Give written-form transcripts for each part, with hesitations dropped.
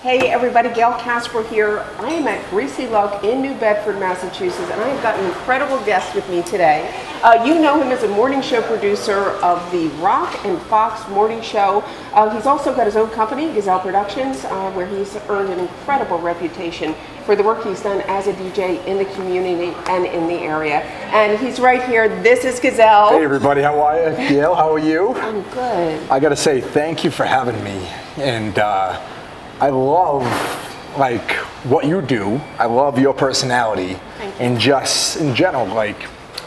Hey everybody, Gail Kasper here. I am at Greasy Luck in New Bedford, Massachusetts, and I have got an incredible guest with me today. You know him as a morning show producer of the Rock and Fox morning show. He's also got his own company, Gazelle Productions, where he's earned an incredible reputation for the work he's done as a DJ in the community and in the area. And he's right here. This is Gazelle. Hey everybody, how are you? Gail, how are you? I'm good. I gotta say thank you for having me. And I love like what you do. I love your personality and just in general, like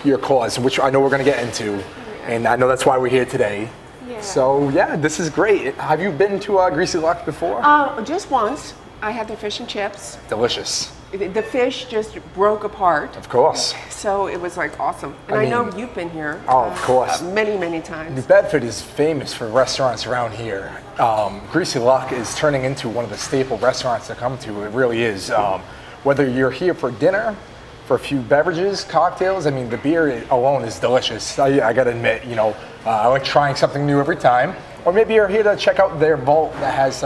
your cause, which I know we're gonna get into. And I know that's why we're here today. Yeah. So yeah, this is great. Have you been to Greasy Luck before? Just once. I had the fish and chips. Delicious. The fish just broke apart. Of course. So it was like awesome. And I know you've been here. Oh, of course. Many, many times. New Bedford is famous for restaurants around here. Greasy Luck is turning into one of the staple restaurants to come to. It really is. Whether you're here for dinner, for a few beverages, cocktails, I mean, the beer alone is delicious. I gotta admit, you know, I like trying something new every time. Or maybe you're here to check out their vault that has,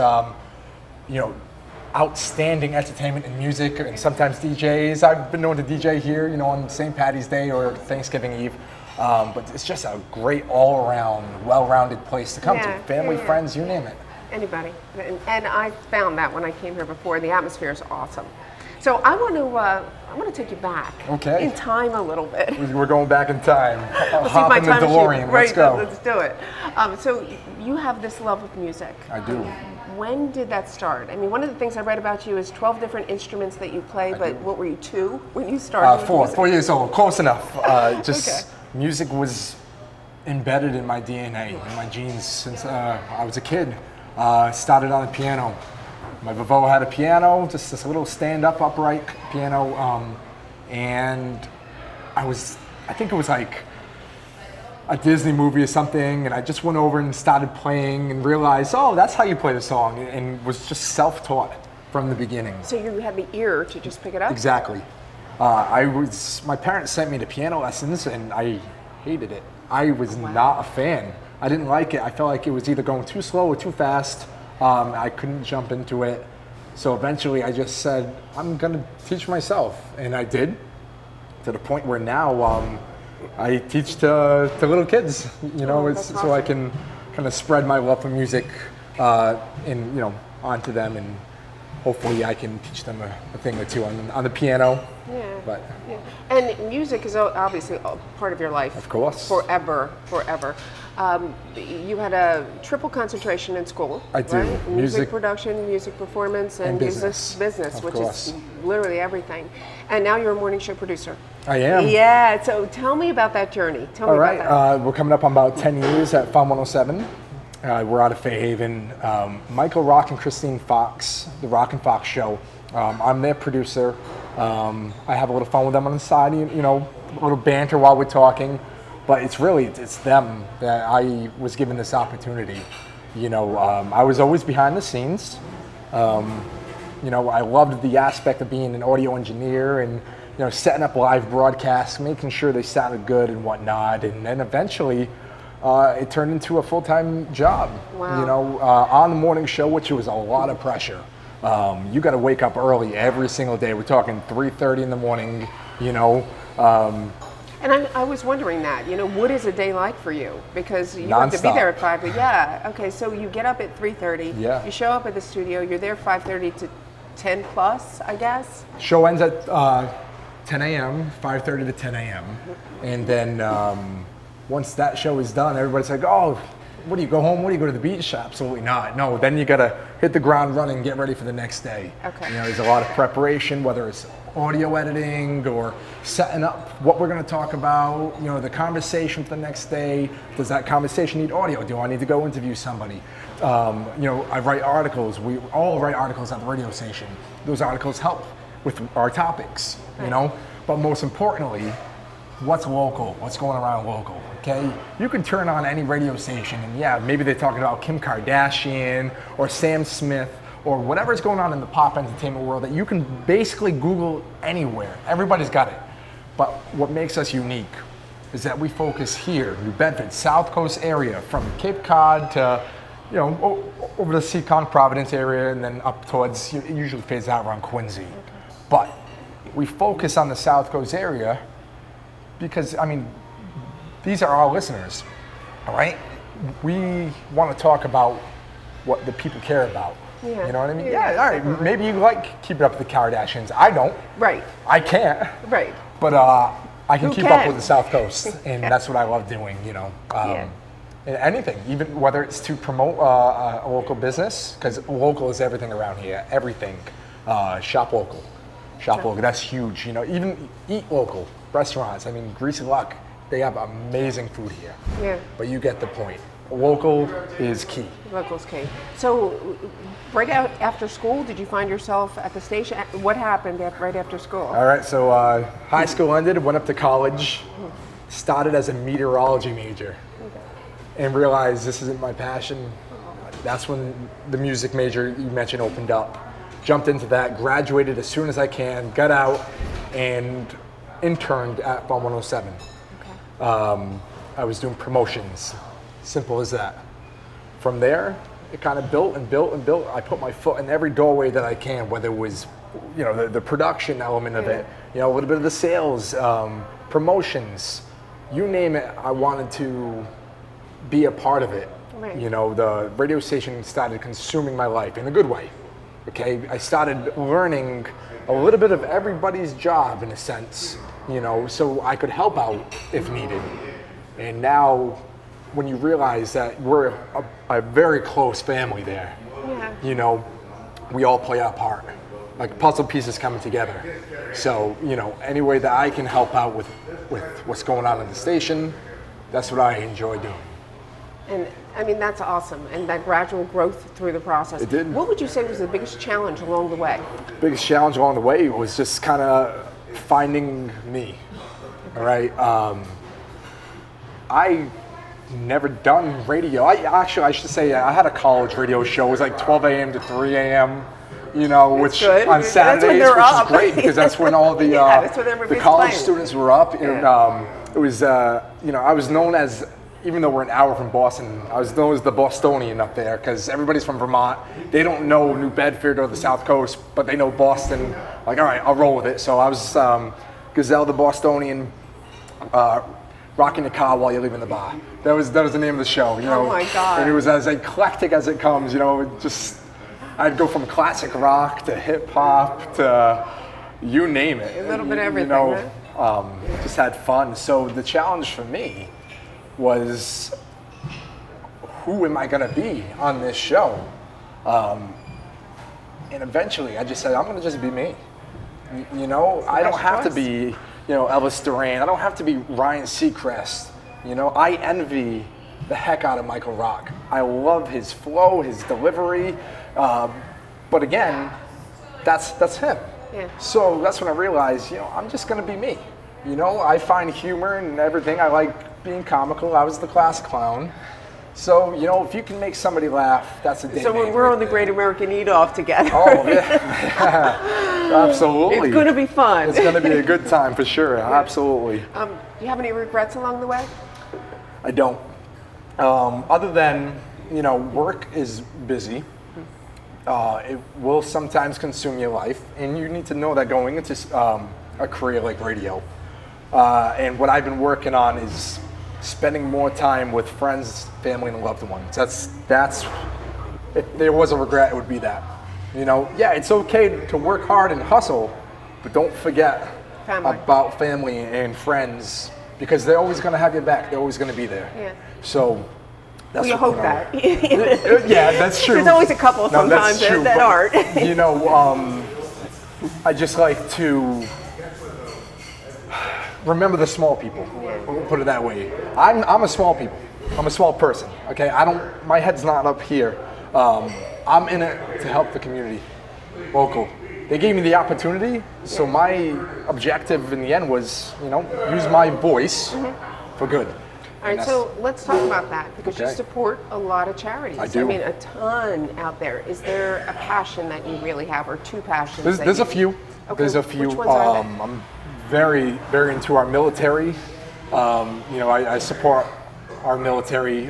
you know, outstanding entertainment and music, and sometimes DJs. I've been known to DJ here, you know, on St. Patty's Day or Thanksgiving Eve. But it's just a great all-around, well-rounded place to come to. Family, friends, you name it. Anybody. And I found that when I came here before. The atmosphere is awesome. So I want to take you back in time a little bit. We're going back in time. Let's Hop in the DeLorean. Let's go. Let's do it. So you have this love of music. I do. When did that start? I mean, one of the things I read about you is 12 different instruments that you play, but what were you, 2 when you started? 4 years old, close enough. Music was embedded in my DNA, in my genes since I was a kid. Started on the piano. My Vavo had a piano, just this little stand-up upright piano, and I think it was like a Disney movie or something, and I just went over and started playing and realized, oh, that's how you play the song, and was just self-taught from the beginning. So you had the ear to just pick it up? Exactly. My parents sent me to piano lessons, and I hated it. I was not a fan. I didn't like it. I felt like it was either going too slow or too fast. I couldn't jump into it. So eventually I just said, I'm gonna teach myself, and I did, to the point where now I teach to little kids, you know, awesome. So I can kind of spread my love for music onto them, and hopefully I can teach them a thing or two on the piano. Yeah. And music is obviously a part of your life. Of course. Forever. You had a triple concentration in school. I do. Right? Music production, music performance, and business, which is literally everything. And now you're a morning show producer. I am. Yeah, so tell me about that journey. Tell me about that. We're coming up on about 10 years at Fun 107. We're out of Fairhaven. Michael Rock and Christine Fox, the Rock and Fox show. I'm their producer. I have a little fun with them on the side, you know, a little banter while we're talking. But it's them that I was given this opportunity. You know, I was always behind the scenes. You know, I loved the aspect of being an audio engineer and, you know, setting up live broadcasts, making sure they sounded good and whatnot. And then eventually, it turned into a full-time job. Wow. You know, on the morning show, which was a lot of pressure. You got to wake up early every single day. We're talking 3:30 in the morning. You know. And I was wondering that, you know, what is a day like for you? Because you Non-stop. have to be there at 5. But yeah, okay, so you get up at 3:30. Yeah. You show up at the studio. You're there 5:30 to 10 plus, I guess. Show ends at 10 a.m., 5:30 to 10 a.m. And then once that show is done, everybody's like, oh, what do you go home? What do you go to the beach? Absolutely not. No, then you got to hit the ground running, get ready for the next day. Okay. You know, there's a lot of preparation, whether it's audio editing or setting up what we're going to talk about, you know, the conversation for the next day. Does that conversation need audio? Do I need to go interview somebody? You know, I write articles. We all write articles at the radio station. Those articles help with our topics, you know, but most importantly, what's local, what's going around local, okay? You can turn on any radio station and yeah, maybe they're talking about Kim Kardashian or Sam Smith or whatever's going on in the pop entertainment world that you can basically Google anywhere. Everybody's got it. But what makes us unique is that we focus here, New Bedford, South Coast area, from Cape Cod to you know, over the Seacon, Providence area, and then up towards, it usually fades out around Quincy. Okay. But we focus on the South Coast area because, I mean, these are our listeners, all right? We want to talk about what the people care about. Yeah. You know what I mean? Yeah, all right. Definitely. Maybe you like keeping up with the Kardashians. I don't. Right. I can't. Right. But I can Who keep can? up with the South Coast, and that's what I love doing, you know. Anything, even whether it's to promote a local business, because local is everything around here, everything. Shop local. Shop local, that's huge, you know. Even eat local, restaurants. I mean, Greasy Luck, they have amazing food here. Yeah. But you get the point. Local is key. Local's key. So, right out after school, did you find yourself at the station? What happened right after school? All right, so high school ended, went up to college, started as a meteorology major, and realized this isn't my passion. That's when the music major you mentioned opened up. Jumped into that, graduated as soon as I can, got out, and interned at Bomb 107. Okay. I was doing promotions. Simple as that. From there, it kind of built and built and built. I put my foot in every doorway that I can, whether it was, you know, the production element of it, you know, a little bit of the sales, promotions, you name it. I wanted to be a part of it. Right. You know, the radio station started consuming my life in a good way. Okay, I started learning a little bit of everybody's job in a sense, you know, so I could help out if needed. And now, when you realize that we're a very close family there, you know, we all play our part, like puzzle pieces coming together. So, you know, any way that I can help out with what's going on in the station, that's what I enjoy doing. And I mean, that's awesome. And that gradual growth through the process. It did. What would you say was the biggest challenge along the way? Biggest challenge along the way was just kind of finding me, all right? I never done radio. I should say I had a college radio show. It was like 12 a.m. to 3 a.m., you know, which on Saturdays, which is great because that's when all the the college students were up. And it was, you know, I was known as, even though we're an hour from Boston, I was known as the Bostonian up there because everybody's from Vermont. They don't know New Bedford or the South Coast, but they know Boston. Like, all right, I'll roll with it. So I was Gazelle the Bostonian, rocking the car while you're leaving the bar. That was the name of the show, you know. Oh my God. And it was as eclectic as it comes, you know. I'd go from classic rock to hip hop to you name it. A little bit of everything, you know, just had fun. So the challenge for me was, who am I gonna be on this show? And eventually I just said, I'm gonna just be me. You know, I don't have to be, you know, Elvis Duran. I don't have to be Ryan Seacrest. You know, I envy the heck out of Michael Rock. I love his flow, his delivery. But again, that's him. Yeah. So that's when I realized, you know, I'm just gonna be me. You know, I find humor and everything. I like being comical. I was the class clown. So, you know, if you can make somebody laugh, that's a day. So when we're on the Great American Eat-Off together. Oh, yeah. Absolutely. It's going to be fun. It's going to be a good time for sure. Absolutely. Do you have any regrets along the way? I don't. Other than, you know, work is busy. It will sometimes consume your life, and you need to know that going into a career like radio. And what I've been working on is spending more time with friends, family, and loved ones. That's if there was a regret, it would be that. You know, yeah, it's okay to work hard and hustle, but don't forget about family and friends, because they're always going to have your back. They're always going to be there. Yeah. So that's you hope that. Yeah, that's true. There's always a couple sometimes that aren't. You know, I just like to remember the small people. We'll put it that way. I'm a small people. I'm a small person. Okay, my head's not up here. I'm in it to help the community, local. They gave me the opportunity, so my objective in the end was, you know, use my voice for good. All right, so let's talk about that, because you support a lot of charities. I do. I mean, a ton out there. Is there a passion that you really have, or two passions? There's a few. Okay. There's a few. Which ones are they? I'm very, very into our military. You know, I support our military.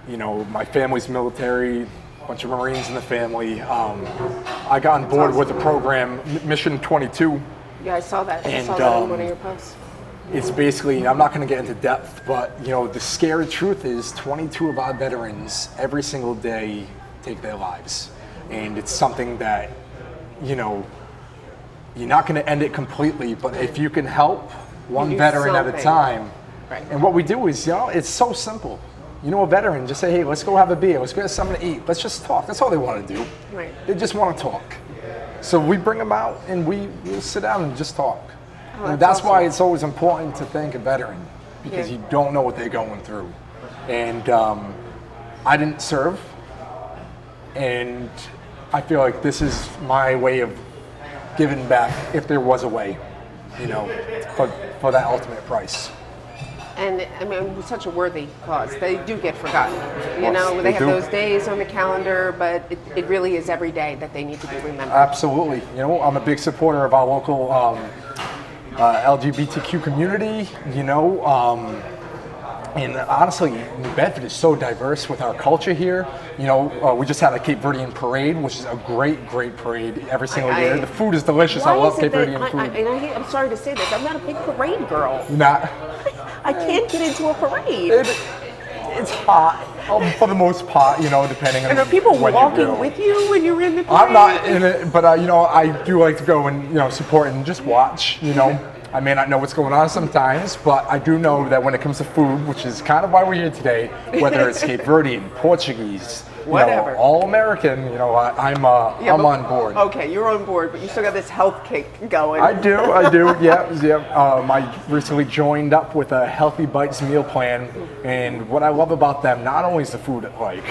You know, my family's military, a bunch of Marines in the family. I got on board with the program Mission 22. Yeah, I saw that. I And, saw that on one of your posts. It's basically, I'm not going to get into depth, but you know, the scary truth is 22 of our veterans every single day take their lives. And it's something that, you know, you're not going to end it completely, but if you can help one veteran at a time. Right. And what we do is, you know, it's so simple. You know, a veteran, just say, hey, let's go have a beer, let's get something to eat, let's just talk. That's all they want to do. Right. They just want to talk. So we bring them out and we'll sit down and just talk. Oh, And that's awesome. why it's always important to thank a veteran, because Yeah. you don't know what they're going through. And I didn't serve, and I feel like this is my way of giving back, if there was a way, you know, for that ultimate price. And I mean, it's such a worthy cause. They do get forgotten. You know, They they have do. those days on the calendar, but it really is every day that they need to be remembered. Absolutely. You know, I'm a big supporter of our local LGBTQ community, you know, and honestly, New Bedford is so diverse with our culture here. You know, we just had a Cape Verdean parade, which is a great parade every single year. The food is delicious. I love Cape Verdean food. I'm sorry to say this, I'm not a big parade girl. Not, I can't get into a parade. it's hot for the most part, you know, depending on And are people when you walking go. with you when you're in the parade? I'm not in it, but you know, I do like to go and, you know, support and just watch, you know. I may not know what's going on sometimes, but I do know that when it comes to food, which is kind of why we're here today, whether it's Cape Verdean, Portuguese, you Whatever. know, all American, you know, I'm on board. Okay, you're on board, but you still got this health kick going. I do, yeah. I recently joined up with a Healthy Bites meal plan, and what I love about them, not only is the food like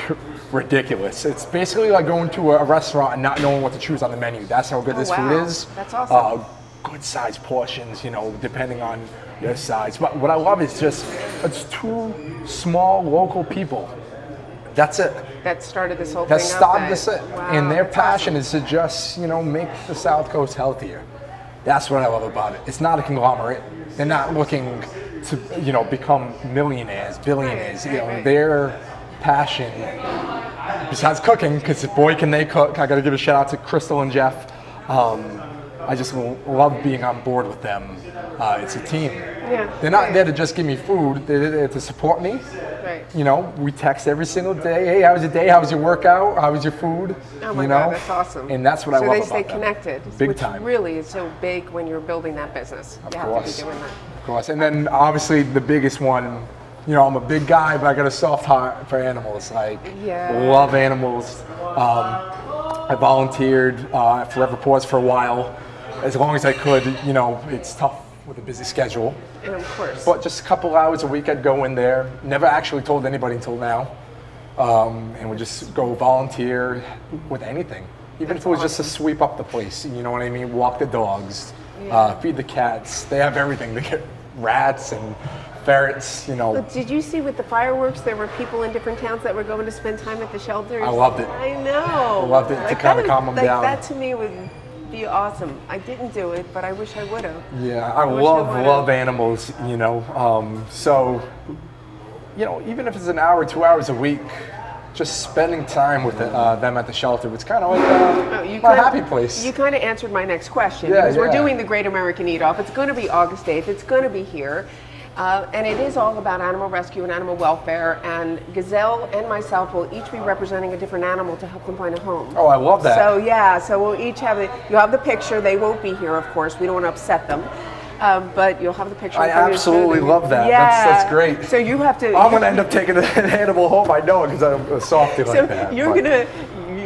ridiculous, it's basically like going to a restaurant and not knowing what to choose on the menu. That's how good this wow. food is. That's awesome. Good sized portions, you know, depending on your size. But what I love is just, it's two small local people. That's it. That started this whole That thing. started this it. Wow, And their that's passion awesome. is to just, you know, make the South Coast healthier. That's what I love about it. It's not a conglomerate. They're not looking to, you know, become millionaires, billionaires. Right, You know, right. their passion, besides cooking, because boy can they cook. I got to give a shout out to Crystal and Jeff. I just love being on board with them. It's a team. Yeah. They're not there to just give me food. They're there to support me. Right. You know, we text every single day. Hey, how was your day? How was your workout? How was your food? Oh my you know? God, that's awesome. And that's what I love about So they stay them. connected, Big which time. really is so big when you're building that business. You have to be doing that. Of course. And then obviously the biggest one, you know, I'm a big guy, but I got a soft heart for animals. Like, Yeah. love animals. I volunteered at Forever Paws for a while, as long as I could. You know, it's tough with a busy schedule. And of course. But just a couple hours a week I'd go in there. Never actually told anybody until now. And would just go volunteer with anything. Even if it was just to sweep up the place, you know what I mean? Walk the dogs, feed the cats. They have everything. They get rats and ferrets, you know. But did you see with the fireworks, there were people in different towns that were going to spend time at the shelters? I loved it. I know. I loved it to Like, kinda that calm them like, down. That to me would be awesome. I didn't do it, but I wish I would have. Yeah, I wish I would've. love animals, you know. So, you know, even if it's an hour, 2 hours a week, just spending time with them at the shelter, it's kind of like my happy place. You kind of answered my next question, Yeah, because we're yeah. doing the Great American Eat-Off. It's going to be August 8th. It's going to be here. And it is all about animal rescue and animal welfare. And Gazelle and myself will each be representing a different animal to help them find a home. Oh, I love that. So yeah, so we'll each have you'll have the picture. They won't be here, of course. We don't want to upset them. But you'll have the picture. I in front of you. absolutely love that. Yeah. That's great. So you have to. I'm going to end up taking an animal home. I know it because I'm a softie So like that. you're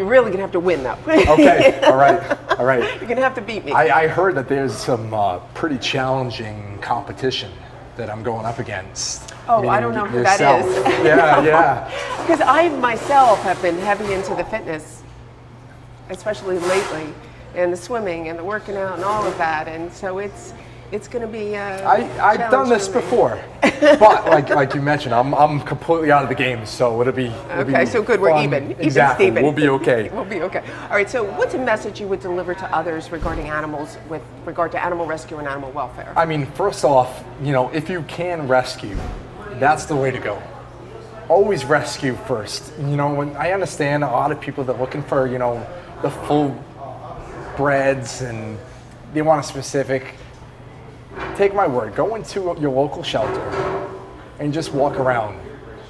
really gonna have to win though. Okay, all right. You're gonna have to beat me. I heard that there's some pretty challenging competition that I'm going up against. Oh, I don't know who that yourself. is. Yeah. Because I myself have been heavy into the fitness, especially lately, and the swimming and the working out and all of that, and so it's going to be. I've done this before, but like you mentioned, I'm completely out of the game, so it'll be Okay, so good. We're fun. even. Exactly. Even, Steven. We'll be okay. We'll be okay. All right. So, what's a message you would deliver to others regarding animals, with regard to animal rescue and animal welfare? I mean, first off, you know, if you can rescue, that's the way to go. always rescue first. You know, when I understand a lot of people that are looking for, you know, the full breds and they want a specific. Take my word, go into your local shelter and just walk around.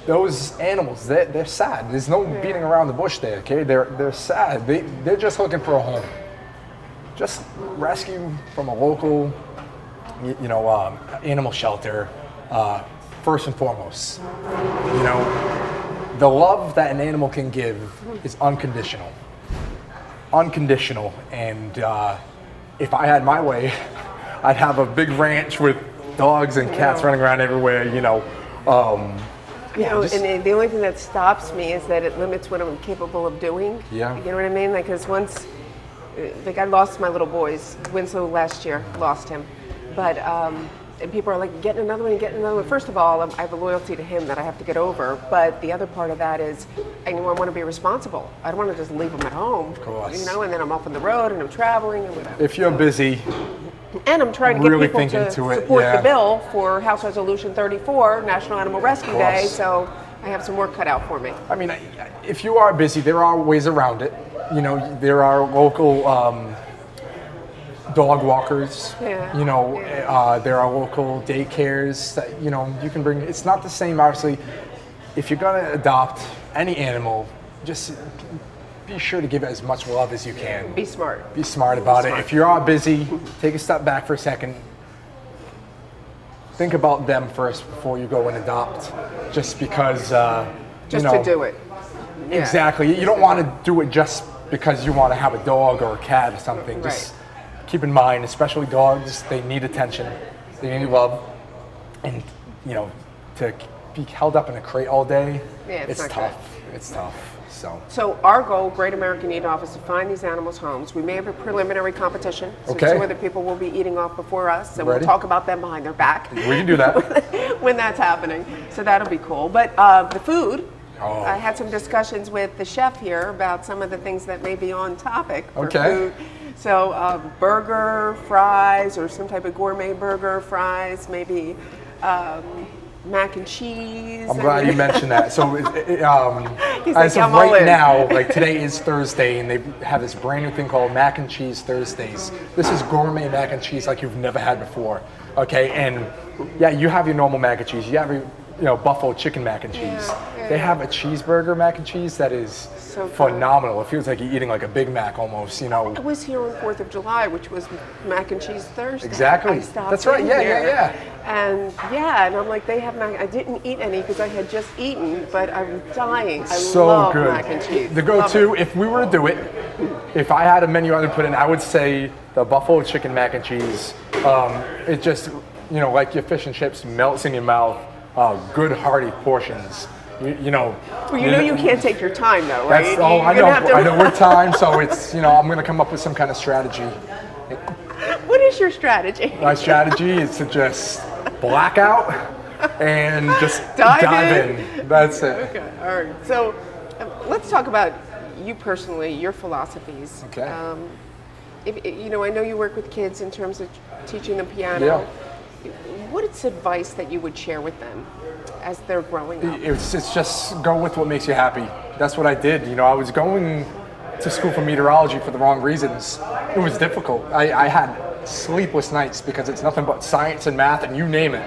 Those animals, they're sad. There's no beating around the bush there, okay? They're sad. They're just looking for a home. Just rescue from a local, animal shelter, first and foremost. You know, the love that an animal can give is unconditional. Unconditional. And if I had my way, I'd have a big ranch with dogs and cats running around everywhere, and the only thing that stops me is that it limits what I'm capable of doing. Yeah. You know what I mean? Like, because once, like, I lost my little boys. Winslow last year, lost him. But, and people are like, getting another one. First of all, I have a loyalty to him that I have to get over. But the other part of that is, I want to be responsible. I don't want to just leave them at home. Of course. And then I'm off on the road and I'm traveling and whatever. If you're busy, and I'm trying to really get people to thinking to it, support yeah. the bill for House Resolution 34, National Animal Rescue Day, so I have some work cut out for me. I mean, if you are busy, there are ways around it. You know, there are local dog walkers. Yeah. There are local daycares that, you can bring. It's not the same, obviously. If you're going to adopt any animal, just be sure to give it as much love as you can. Be smart. Be smart about it. If you are busy, take a step back for a second. Think about them first before you go and adopt. Just because, to do it. Yeah. Exactly. You don't want to do it just because you want to have a dog or a cat or something. Right. Just keep in mind, especially dogs, they need attention. They need love. And, to be held up in a crate all day, it's tough. Good. It's tough. So our goal, Great American Eat Off, is to find these animals homes. We may have a preliminary competition, so okay. two other people will be eating off before us, and Ready? we'll talk about them behind their back. We can do that. when that's happening. So that'll be cool. But the food, I had some discussions with the chef here about some of the things that may be on topic for food. So burger, fries, or some type of gourmet burger, fries, maybe mac and cheese. I'm glad you mentioned that. So As of right now, like today is Thursday, and they have this brand new thing called Mac and Cheese Thursdays. This is gourmet mac and cheese like you've never had before. Okay, and yeah, you have your normal mac and cheese. You have your buffalo chicken mac and cheese. Yeah. They have a cheeseburger mac and cheese that is so phenomenal. It feels like you're eating like a Big Mac almost. I was here on 4th of July, which was Mac and Cheese Thursday. Exactly. That's right. Yeah. And I'm like, they have mac. I didn't eat any because I had just eaten, but I'm dying. I so love good. mac and cheese. The go-to, if we were to do it, if I had a menu I would put in, I would say the buffalo chicken mac and cheese. It just, like your fish and chips, melts in your mouth. Good hearty portions. You can't take your time though, right? That's, I know we're timed, so it's, I'm going to come up with some kind of strategy. What is your strategy? My strategy is to just black out and just dive in. That's it. Okay, all right. So let's talk about you personally, your philosophies. Okay. I know you work with kids in terms of teaching them piano. Yeah. What is advice that you would share with them as they're growing up? It's just go with what makes you happy. That's what I did. I was going to school for meteorology for the wrong reasons. It was difficult. I had sleepless nights because it's nothing but science and math and you name it.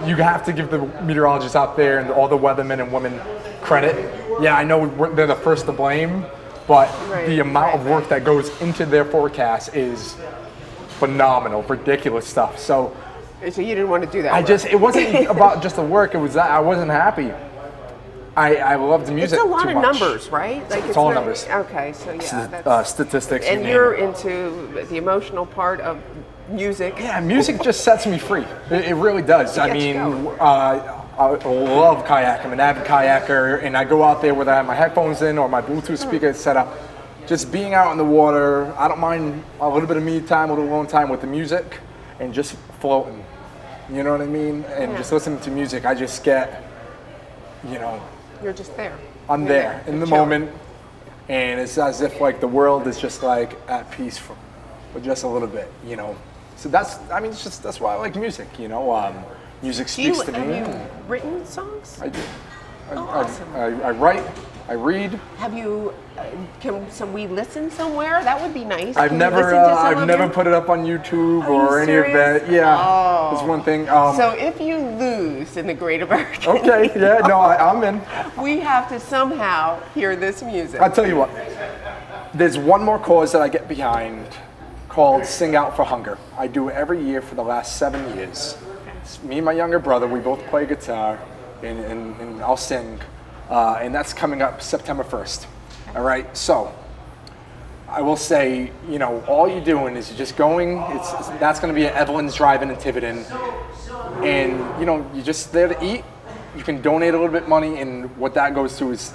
You have to give the meteorologists out there and all the weathermen and women credit. Yeah, I know they're the first to blame, but the amount of work that goes into their forecast is phenomenal, ridiculous stuff. So you didn't want to do that. It wasn't about just the work. It was that I wasn't happy. I loved the music. It's a lot too of much. numbers, right? It's all numbers. Okay, so that's statistics. And you're into the emotional part of music. Yeah, music just sets me free. It really does. I mean, I love kayaking. I'm an avid kayaker, and I go out there whether I have my headphones in or my Bluetooth speaker set up. Just being out in the water, I don't mind a little bit of me time, a little alone time with the music, and just floating. You know what I mean? And just listening to music, I just get, You're just there. I'm there in the moment, and it's as if like the world is just like at peace for just a little bit, So that's why I like music, Music speaks to me. Have you written songs? I do. I write, I read. Have you? Can we listen somewhere? That would be nice. I've Can you never listen to some of never your- put it up on YouTube Are you or any of serious? that. Yeah, Oh. it's one thing. So if you lose in the Great American, Okay, yeah, no, I'm in. we have to somehow hear this music. I'll tell you what. There's one more cause that I get behind called Sing Out for Hunger. I do it every year for the last 7 years. It's me and my younger brother, we both play guitar, and I'll sing. And that's coming up September 1st. All right, so I will say, all you're doing is you're just going, that's going to be at Evelyn's Drive-In in Tiverton. And, you're just there to eat. You can donate a little bit of money, and what that goes to is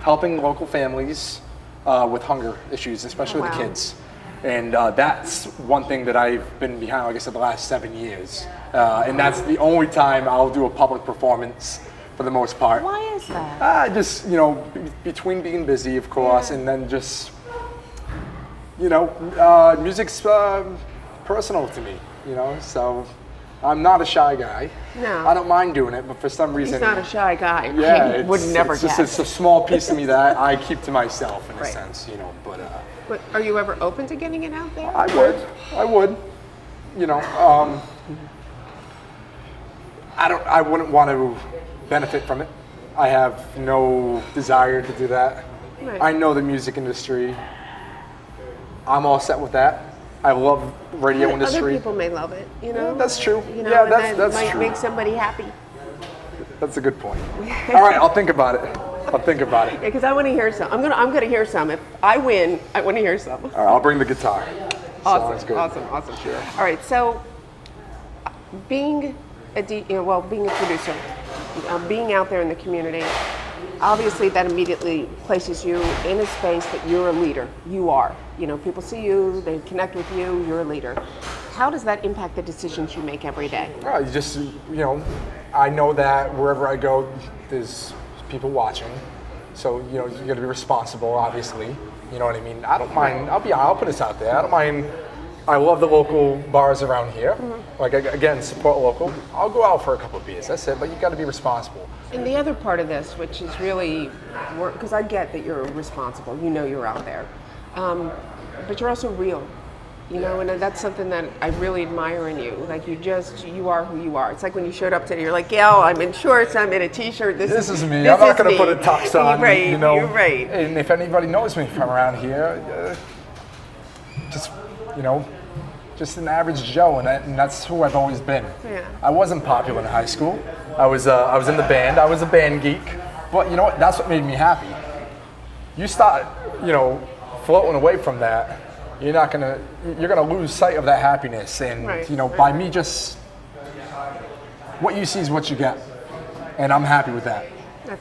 helping local families with hunger issues, especially the kids. And that's one thing that I've been behind, like I said, the last 7 years. And that's the only time I'll do a public performance for the most part. Why is that? Just, between being busy, of course, and then just, music's personal to me, so I'm not a shy guy. No. I don't mind doing it, but for some reason... He's not a shy guy. Yeah, He would never it's just guess. it's a small piece of me that I keep to myself in a Right. sense, but... But are you ever open to getting it out there? I would, I wouldn't want to benefit from it. I have no desire to do that. Right. I know the music industry. I'm all set with that. I love the radio industry. Other people may love it, Yeah, that's true. and that's that might true. make somebody happy. That's a good point. All right, I'll think about it. Yeah, because I want to hear some. I'm gonna hear some. If I win, I want to hear some. All right, I'll bring the guitar. Sounds good. Awesome. Sure. All right, so being being a producer, being out there in the community, obviously that immediately places you in a space that you're a leader. You are. People see you, they connect with you. You're a leader. How does that impact the decisions you make every day? Well, you just, I know that wherever I go, there's people watching. So, you got to be responsible, obviously. You know what I mean? I don't mind, I'll put this out there. I don't mind, I love the local bars around here. Mm-hmm. Like, again, support local. I'll go out for a couple of beers, that's it, but you got to be responsible. And the other part of this, which is really, because I get that you're responsible, you're out there, but you're also real. And that's something that I really admire in you. Like you are who you are. It's like when you showed up today, you're like, Gail, I'm in shorts, I'm in a t-shirt. This is me. I'm not going to put a tux on. Right, you're right. And if anybody knows me from around here, just an average Joe, and that's who I've always been. Yeah. I wasn't popular in high school. I was in the band. I was a band geek. But you know what? That's what made me happy. You start, floating away from that, you're gonna lose sight of that happiness, and right. by me just what you see is what you get, and I'm happy with that,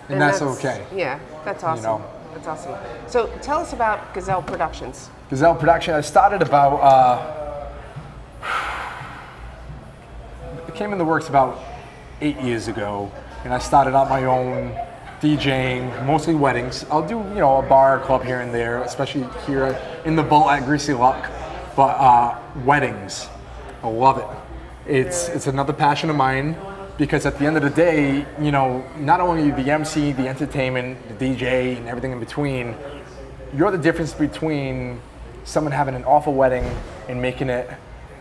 and that's okay. Yeah, that's awesome. That's awesome. So tell us about Gazelle Productions. Gazelle Production. I started about it came in the works about 8 years ago, and I started out my own DJing, mostly weddings. I'll do, a bar or club here and there, especially here in the Vault at Greasy Luck. But weddings, I love it. It's another passion of mine, because at the end of the day, not only the MC, the entertainment, the DJ, and everything in between, you're the difference between someone having an awful wedding and making it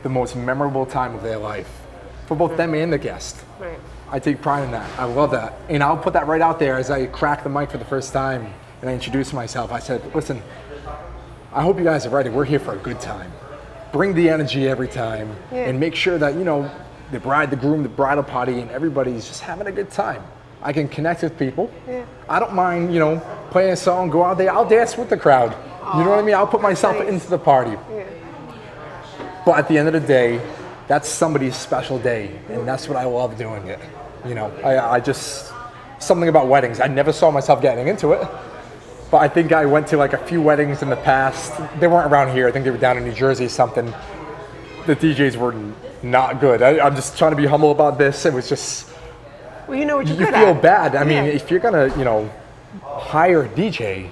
the most memorable time of their life for both them and the guest. Right. I take pride in that. I love that. And I'll put that right out there as I crack the mic for the first time and I introduce myself. I said, listen, I hope you guys are ready. We're here for a good time. Bring the energy every time, and make sure that, the bride, the groom, the bridal party, and everybody's just having a good time. I can connect with people. Yeah. I don't mind, playing a song, go out there. I'll dance with the crowd. You know what I mean? I'll put myself into the party. Yeah. But at the end of the day, that's somebody's special day, and that's what I love doing it. I just, something about weddings. I never saw myself getting into it, but I think I went to like a few weddings in the past. They weren't around here. I think they were down in New Jersey or something. The DJs were not good. I'm just trying to be humble about this. It was just, well, you know what you're you good feel at. bad. I mean, if you're gonna, hire a DJ,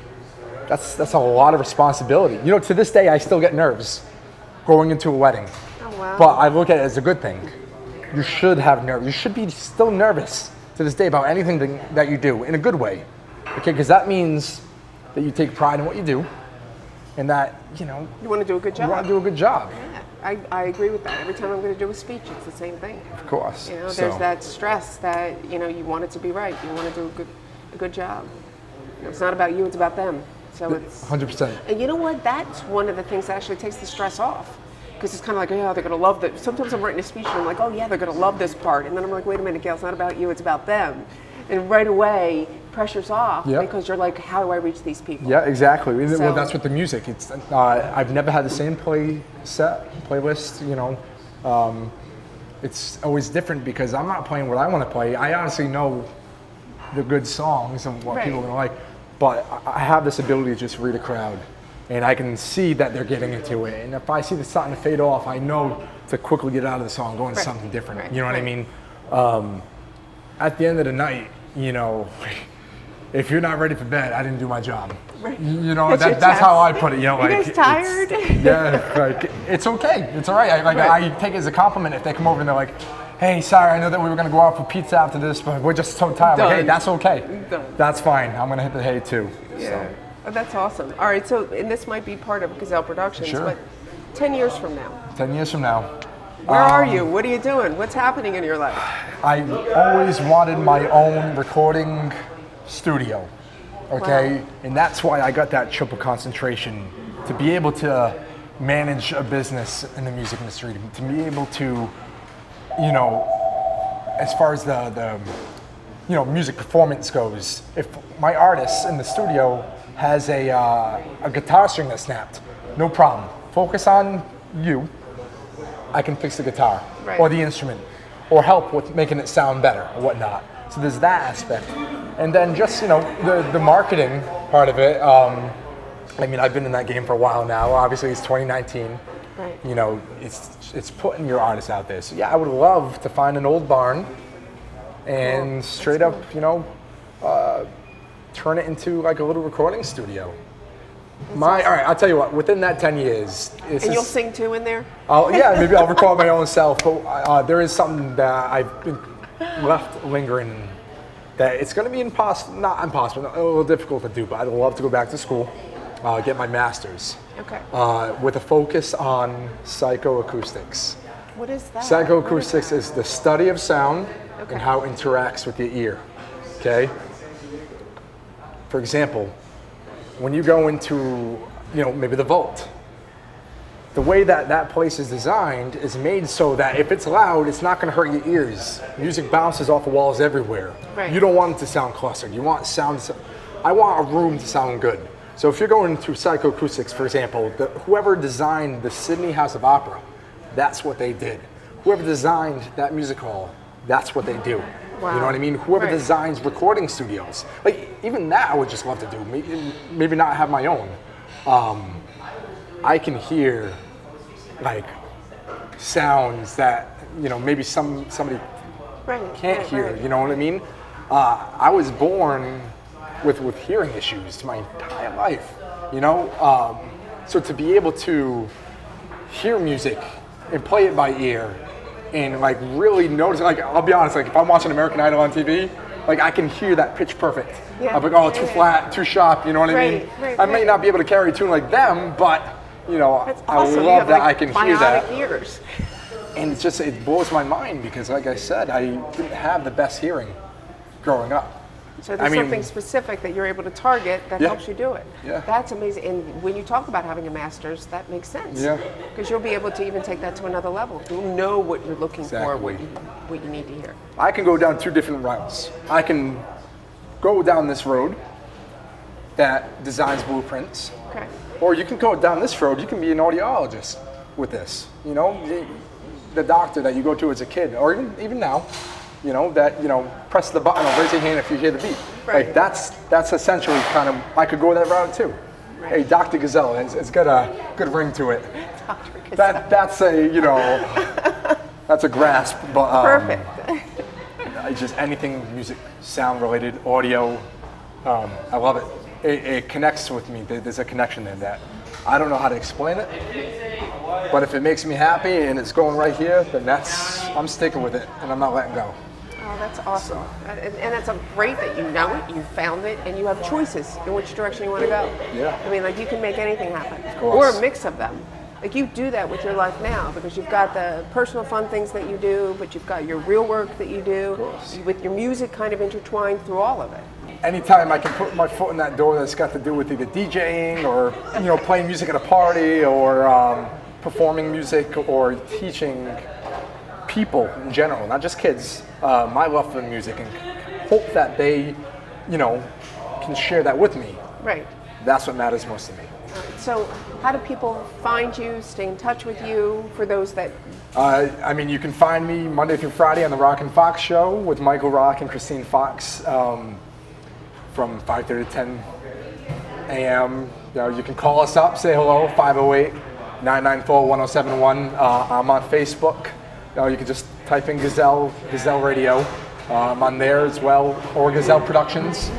that's a lot of responsibility. To this day, I still get nerves going into a wedding. Oh, wow. But I look at it as a good thing. You should have nerves. You should be still nervous to this day about anything that you do in a good way. Okay, because that means that you take pride in what you do, and that you want to do a good job. You want to do a good job. Yeah, I agree with that. Every time I'm going to do a speech, it's the same thing. Of course. There's that stress that you want it to be right. You want to do a good job. It's not about you; it's about them. So it's 100%. And you know what? That's one of the things that actually takes the stress off. Because it's kind of like, oh, yeah, they're going to love that. Sometimes I'm writing a speech and I'm like, oh, yeah, they're going to love this part. And then I'm like, wait a minute, Gail, it's not about you, it's about them. And right away, pressure's off because you're like, how do I reach these people? Yeah, exactly. Well, that's with the music. It's I've never had the same playlist. It's always different because I'm not playing what I want to play. I honestly know the good songs and what people are going to like. But I have this ability to just read a crowd, and I can see that they're getting into it. And if I see the starting to fade off, I know to quickly get out of the song and go into something different. You know what I mean? At the end of the night, if you're not ready for bed, I didn't do my job. Right. That's how I put it. You guys tired? It's okay. It's all right. I take it as a compliment if they come over and they're like, hey, sorry, I know that we were going to go out for pizza after this, but we're just so tired. Like, hey, that's okay. That's fine. I'm going to hit the hay too. Yeah. So. Oh, that's awesome. All right, and this might be part of Gazelle Productions, but 10 years from now. 10 years from now. Where are you? What are you doing? What's happening in your life? I always wanted my own recording studio, okay? Wow. And that's why I got that triple concentration, to be able to manage a business in the music industry, to be able to, as far as the music performance goes, if my artist in the studio has a guitar string that snapped, no problem. Focus on you. I can fix the guitar or the instrument or help with making it sound better or whatnot. So there's that aspect. And then just, the marketing part of it. I've been in that game for a while now. Obviously, it's 2019. Right. It's putting your artists out there. So yeah, I would love to find an old barn and straight up, turn it into like a little recording studio. All right, I'll tell you what, within that 10 years... And you'll sing too in there? Maybe I'll record my own self, but there is something that I've been left lingering that it's going to be not impossible, a little difficult to do, but I'd love to go back to school, get my master's. Okay. With a focus on psychoacoustics. What is that? Psychoacoustics is the study of sound and how it interacts with the ear, okay? For example, when you go into, maybe the vault, the way that place is designed is made so that if it's loud, it's not going to hurt your ears. Music bounces off the walls everywhere. Right. You don't want it to sound clustered. I want a room to sound good. So if you're going to psychoacoustics, for example, whoever designed the Sydney House of Opera, that's what they did. Whoever designed that music hall, that's what they do. Wow. You know what I mean? Whoever designs recording studios, like even that I would just love to do. Maybe not have my own. I can hear like sounds that maybe somebody can't hear. You know what I mean? I was born with hearing issues my entire life. So to be able to hear music and play it by ear. And like really notice, like I'll be honest, like if I'm watching American Idol on TV, like I can hear that pitch perfect. I'm like, too flat, too sharp, you know what I mean? I may not be able to carry a tune like them, but That's I awesome. love that I can hear that. Ears. And it blows my mind because like I said, I didn't have the best hearing growing up. So there's something specific that you're able to target that helps you do it. Yeah. That's amazing. And when you talk about having a master's, that makes sense. Yeah. Because you'll be able to even take that to another level. You'll know what you're looking for, what you need to hear. I can go down two different routes. I can go down this road that designs blueprints. Okay. Or you can go down this road, you can be an audiologist with this. The doctor that you go to as a kid, or even now, press the button or raise your hand if you hear the beat. Right. Like that's essentially kind of, I could go that route too. Right. Hey, Dr. Gazelle, it's got a good ring to it. Dr. Gazelle. That's a grasp, but perfect. Just anything music, sound related, audio, I love it. It connects with me. There's a connection there that I don't know how to explain it, but if it makes me happy and it's going right here, then I'm sticking with it and I'm not letting go. Oh, that's awesome. And that's great that you know it, you found it, and you have choices in which direction you want to go. Yeah. I mean, like, you can make anything happen. Of course. Or a mix of them. Like, you do that with your life now because you've got the personal fun things that you do, but you've got your real work that you do, with your music kind of intertwined through all of it. Anytime I can put my foot in that door that's got to do with either DJing or, you know, playing music at a party or performing music or teaching people in general, not just kids, my love for music, and hope that they, you know, can share that with me. Right. That's what matters most to me. So how do people find you, stay in touch with you, for those that... I mean, you can find me Monday through Friday on the Rock and Fox show with Michael Rock and Christine Fox from 5:30 to 10 a.m. You know, you can call us up, say hello, 508-994-1071. I'm on Facebook. You know, you can just type in Gazelle Radio. I'm on there as well, or Gazelle Productions.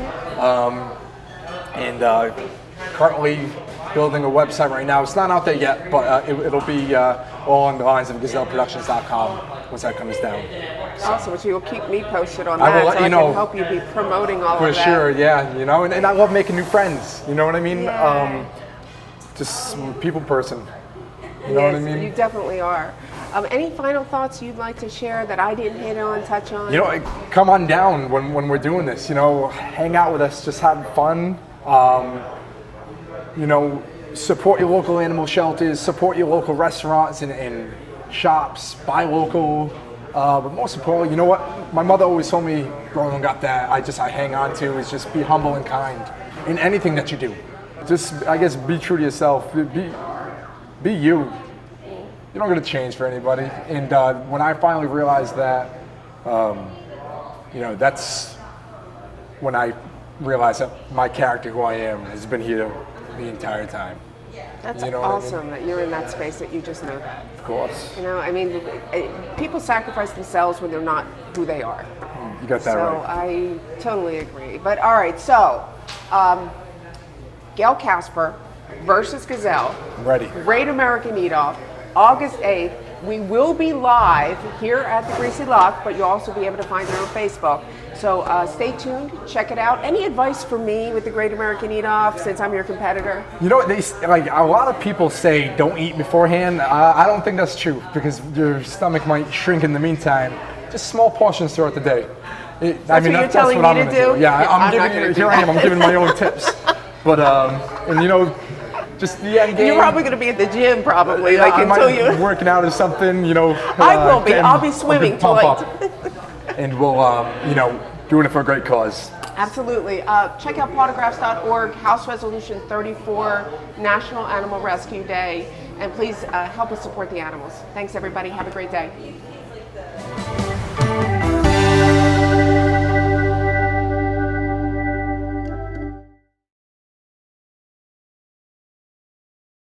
Currently building a website right now. It's not out there yet, but it'll be all on the lines of gazelleproductions.com once that comes down. Awesome, so you'll keep me posted on I that, will let so you I know. can help you be promoting all For of that. sure, yeah, you know, and I love making new friends, you know what I mean? Yeah. Just people person, you know what I mean? You definitely are. Any final thoughts you'd like to share that I didn't hit on, touch on? You know, come on down when we're doing this, you know, hang out with us, just have fun. You know, support your local animal shelters, support your local restaurants and shops, buy local. But most importantly, you know what? My mother always told me growing up that I hang on to is just be humble and kind in anything that you do. Just, I guess, be true to yourself. Be you. You're not going to change for anybody. And when I finally realized that, you know, that's when I realized that my character, who I am, has been here the entire time. That's You know what I mean? awesome that you're in that space, that you just know that. Of course. You know, I mean, people sacrifice themselves when they're not who they are. You got that So right. I totally agree. But all right, so Gail Kasper versus Gazelle. I'm ready. Great American Eat-Off, August 8th. We will be live here at the Greasy Luck, but you'll also be able to find it on Facebook. So stay tuned, check it out. Any advice for me with the Great American Eat-Off, since I'm your competitor? You know, like a lot of people say don't eat beforehand. I don't think that's true because your stomach might shrink in the meantime. Just small portions throughout the day. That's what you're telling me to do? Yeah, I'm not giving gonna you. do Here I am. I'm giving my own tips. But and you know, just the end game. You're probably going to be at the gym, probably, Yeah, like I until might you. be working out or something. You know. I will be. getting I'll be a swimming good pump tonight. up. And we'll, you know, doing it for a great cause. Absolutely. Check out plotographs.org, House Resolution 34, National Animal Rescue Day, and please help us support the animals. Thanks, everybody. Have a great day.